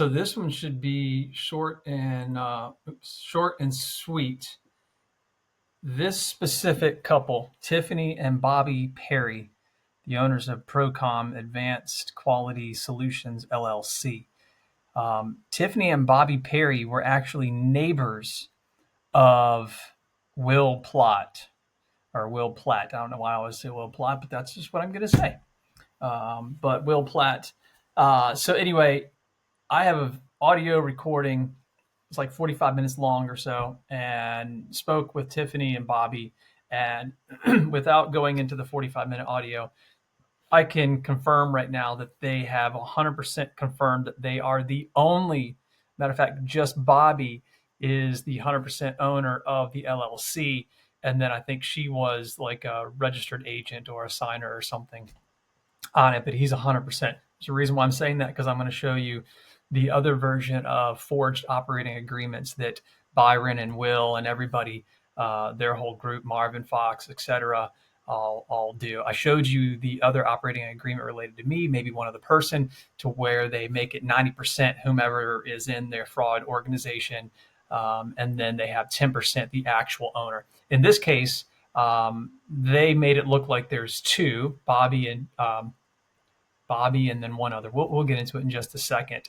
So this one should be short and sweet. This specific couple, Tiffany and Bobby Perry, the owners of Procomm Advanced Quality Solutions LLC. Tiffany and Bobby Perry were actually neighbors of Will Platt. I don't know why I always say Will Platt, but that's just what I'm going to say. But Will Platt. So anyway, I have an audio recording. It's like 45 minutes long or so, and spoke with Tiffany and Bobby. And without going into the 45-minute audio, I can confirm right now that they have 100% confirmed that they are the only, matter of fact, just Bobby is the 100% owner of the LLC. And then I think she was like a registered agent or a signer or something on it, but he's 100%. There's a reason why I'm saying that, because I'm going to show you the other version of forged operating agreements that Byron and Will and everybody, their whole group, Marvin Fox, etc., all do. I showed you the other operating agreement related to me, maybe one other person, to where they make it 90% whomever is in their fraud organization, and then they have 10% the actual owner. In this case, they made it look like there's two, Bobby and then one other. We'll get into it in just a second.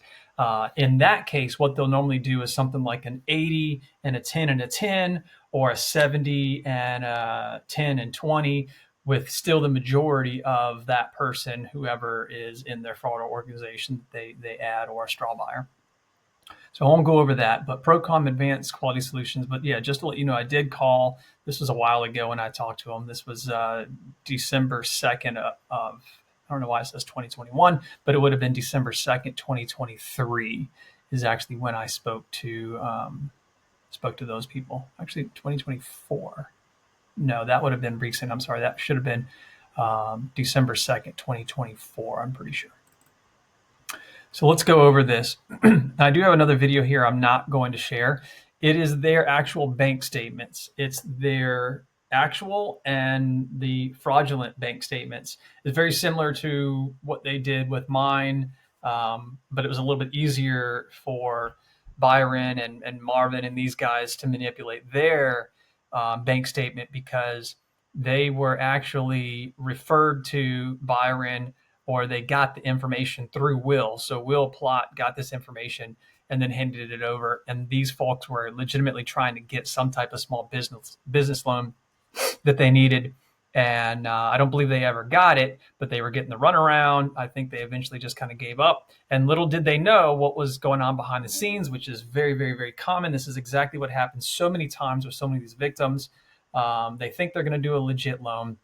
In that case, what they'll normally do is something like an 80 and a 10 and a 10, or a 70 and a 10 and 20, with still the majority of that person, whoever is in their fraud organization, they add, or a straw buyer. So I won't go over that, but Procomm Advanced Quality Solutions. But yeah, just to let you know, I did call. This was a while ago when I talked to them. This was December 2nd of, I don't know why it says 2021, but it would have been December 2nd, 2023 is actually when I spoke to those people. Actually, 2024. No, that would have been recent. I'm sorry. That should have been December 2nd, 2024. I'm pretty sure. So let's go over this. I do have another video here I'm not going to share. It is their actual bank statements. It's their actual and the fraudulent bank statements. It's very similar to what they did with mine, but it was a little bit easier for Byron and Marvin and these guys to manipulate their bank statement, because they were actually referred to Byron, or they got the information through Will. So Will Plott got this information and then handed it over. And these folks were legitimately trying to get some type of small business loan that they needed. And I don't believe they ever got it, but they were getting the runaround. I think they eventually just kind of gave up. And little did they know what was going on behind the scenes, which is very, very, very common. This is exactly what happens so many times with so many of these victims. They think they're going to do a legit loan.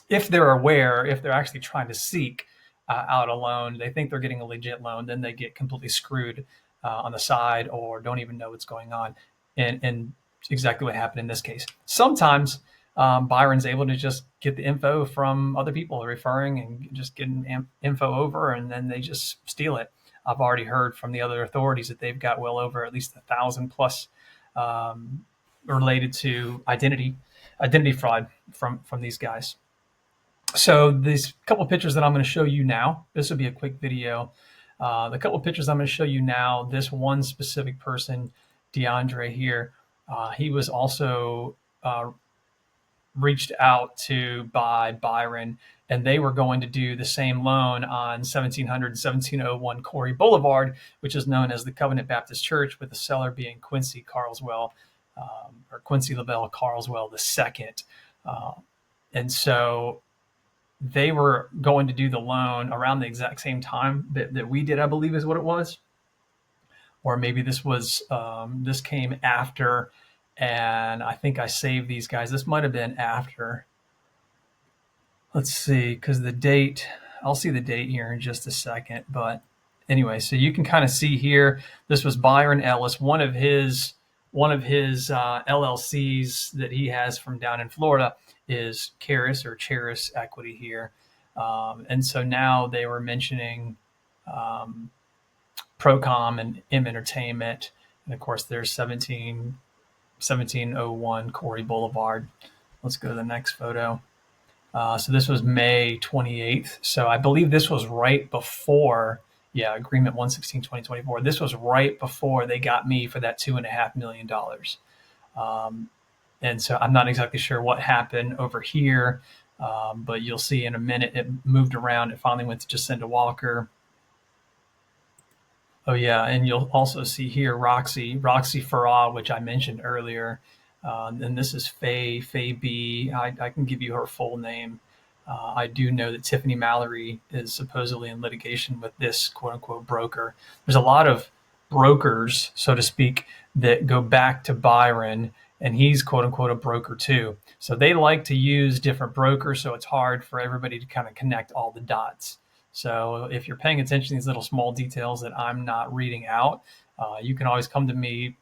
If they're aware, if they're actually trying to seek out a loan, they think they're getting a legit loan, then they get completely screwed on the side, or don't even know what's going on. And exactly what happened in this case. Sometimes Byron's able to just get the info from other people referring and just getting info over, and then they just steal it. I've already heard from the other authorities that they've got well over at least 1,000 plus related to identity fraud from these guys. So these couple of pictures that I'm going to show you now, this will be a quick video. The couple of pictures I'm going to show you now, this one specific person, DeAndre here, he was also reached out to by Byron, and they were going to do the same loan on 1700 1701 Corey Boulevard, which is known as the Covenant Baptist Church, with the seller being Quincy Carswell, or Quincy LaBelle Carswell II. And so they were going to do the loan around the exact same time that we did, I believe is what it was. Or maybe this was, this came after, and I think I saved these guys. This might have been after. Let's see, because the date, I'll see the date here in just a second. But anyway, so you can kind of see here, this was Byron Ellis, one of his LLCs that he has from down in Florida is Charis Equity here. And so now they were mentioning Procomm and M Entertainment. And of course, there's 1701 Corey Boulevard. Let's go to the next photo. So this was May 28th. So I believe this was right before Yeah, agreement 1/16/2024. This was right before they got me for that $2.5 million. And so I'm not exactly sure what happened over here, but you'll see in a minute it moved around. It finally went to Jacinda Walker. Oh yeah, and you'll also see here Roxy Farah, which I mentioned earlier. And this is Faye B. I can give you her full name. I do know that Tiffany Mallory is supposedly in litigation with this quote unquote broker. There's a lot of brokers, so to speak, that go back to Byron, and he's quote unquote a broker too. So they like to use different brokers, so it's hard for everybody to kind of connect all the dots. So if you're paying attention to these little small details that I'm not reading out, you can always come to me,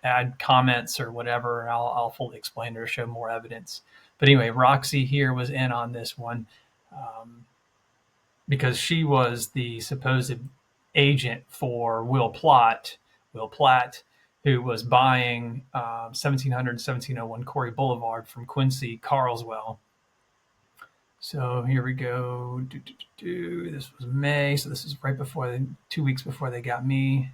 add comments or whatever, and I'll fully explain or show more evidence. But anyway, Roxy here was in on this one because she was the supposed agent for Will Platt, who was buying 1700 1701 Corey Boulevard from Quincy Carswell. So here we go. This was May, so this is right before 2 weeks before they got me.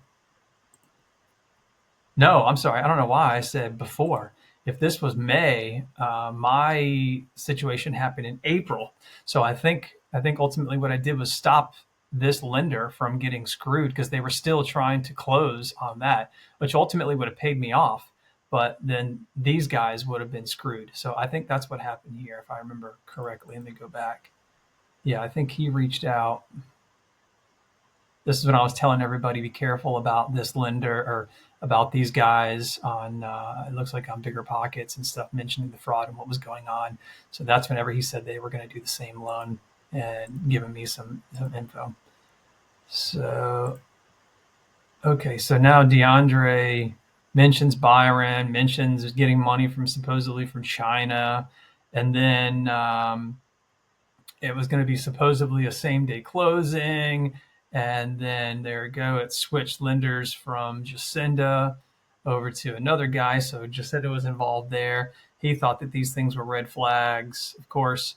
No, I'm sorry. I don't know why I said before. If this was May, my situation happened in April. So I think ultimately what I did was stop this lender from getting screwed because they were still trying to close on that, which ultimately would have paid me off. But then these guys would have been screwed. So I think that's what happened here, if I remember correctly. Let me go back. Yeah, I think he reached out. This is when I was telling everybody be careful about this lender or about these guys on, it looks like on Bigger Pockets and stuff, mentioning the fraud and what was going on. So that's whenever he said they were going to do the same loan and giving me some info. So, okay, so now DeAndre mentions Byron, mentions getting money from supposedly from China, and then it was going to be supposedly a same day closing. And then there we go. It switched lenders from Jacinda over to another guy. So Jacinda was involved there. He thought that these things were red flags, of course.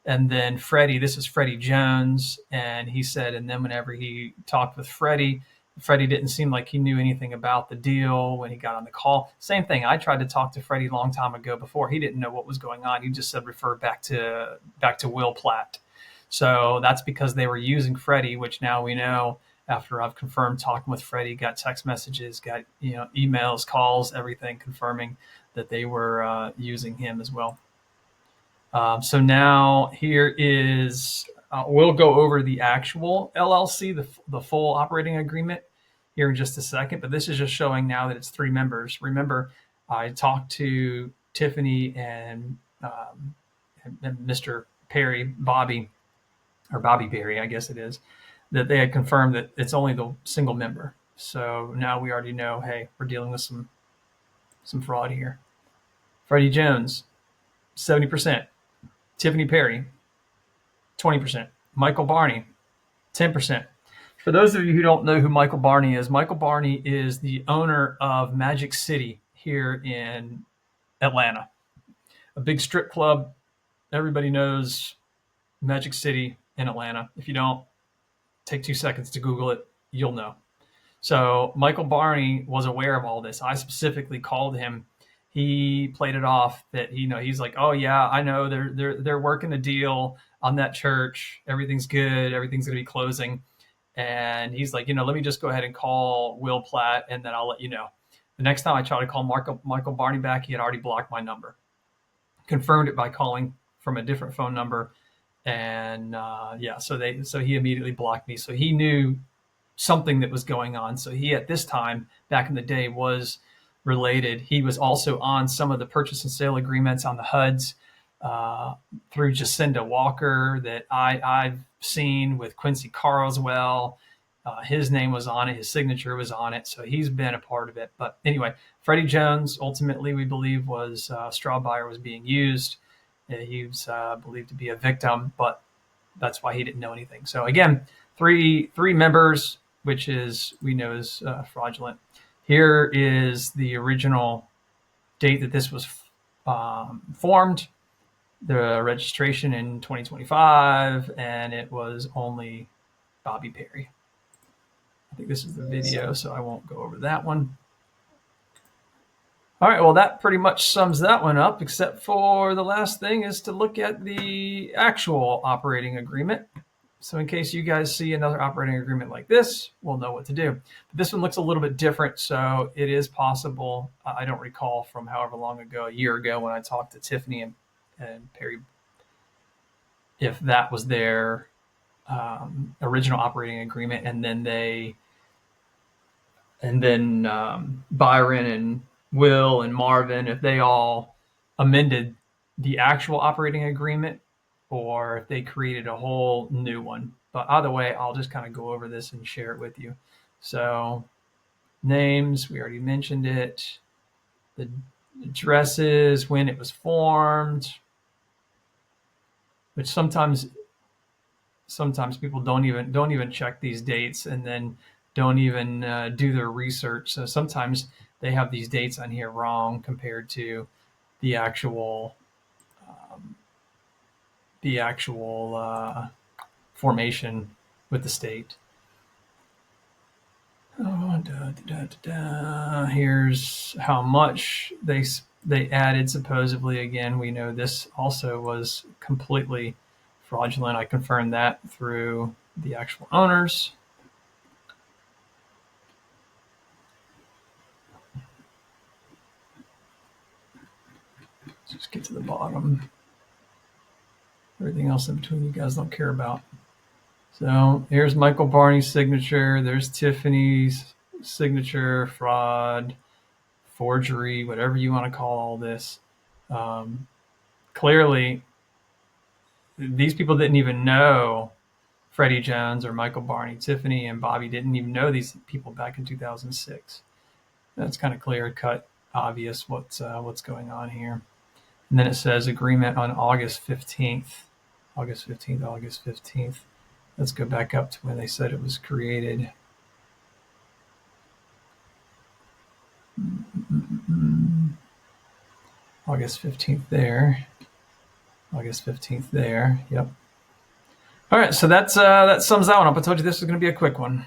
And then Freddie, this is Freddie Jones. And he said, and then whenever he talked with Freddie didn't seem like he knew anything about the deal when he got on the call. Same thing. I tried to talk to Freddie a long time ago before. He didn't know what was going on. He just said refer back to Will Platt. So that's because they were using Freddie, which now we know after I've confirmed talking with Freddie, got text messages, got emails, calls, everything confirming that they were using him as well. So now here is, we'll go over the actual LLC, the full operating agreement here in just a second, but this is just showing now that it's 3 members. Remember, I talked to Tiffany and Mr. Perry, Bobby Perry, I guess it is, that they had confirmed that it's only the single member. So now we already know, hey, we're dealing with some fraud here. Freddie Jones, 70%. Tiffany Perry, 20%. Michael Barney, 10%. For those of you who don't know who Michael Barney is the owner of Magic City here in Atlanta, a big strip club. Everybody knows Magic City in Atlanta. If you don't, take 2 seconds to Google it, you'll know. So Michael Barney was aware of all this. I specifically called him. He played it off that he's like, oh yeah, I know they're working a deal on that church. Everything's good. Everything's gonna be closing. And he's like, let me just go ahead and call Will Platt, and then I'll let you know. The next time I tried to call Michael Barney back, he had already blocked my number. Confirmed it by calling from a different phone number, and so he immediately blocked me. So he knew something that was going on. So he, at this time, back in the day, was related. He was also on some of the purchase and sale agreements on the HUDs through Jacinda Walker that I've seen with Quincy Carswell. His name was on it. His signature was on it. So he's been a part of it. But anyway, Freddie Jones, ultimately, we believe was straw buyer, was being used. He was believed to be a victim, but that's why he didn't know anything. So again, three members, which we know is fraudulent. Here is the original date that this was formed, the registration in 2025, and it was only Bobby Perry. I think this is the video, so I won't go over that one. All right, well, that pretty much sums that one up, except for the last thing is to look at the actual operating agreement. So in case you guys see another operating agreement like this, we'll know what to do. But this one looks a little bit different, so it is possible. I don't recall from however long ago, a year ago, when I talked to Tiffany and Perry, if that was their original operating agreement, and then Byron and Will and Marvin, if they all amended the actual operating agreement, or if they created a whole new one. But either way, I'll just kind of go over this and share it with you. So names, we already mentioned it. The addresses, when it was formed, which sometimes people don't even check these dates, and then don't even do their research. So sometimes they have these dates on here wrong compared to the actual formation with the state. Here's how much they added supposedly. Again, we know this also was completely fraudulent. I confirmed that through the actual owners. Let's just get to the bottom. Everything else in between you guys don't care about. So here's Michael Barney's signature. There's Tiffany's signature, fraud, forgery, whatever you want to call all this. Clearly, these people didn't even know Freddie Jones or Michael Barney. Tiffany and Bobby didn't even know these people back in 2006. That's kind of clear cut, obvious what's going on here. And then it says agreement on August 15th. August 15th. Let's go back up to when they said it was created. August 15th there. August 15th there. Yep. All right, so that sums that one up. I told you this was going to be a quick one.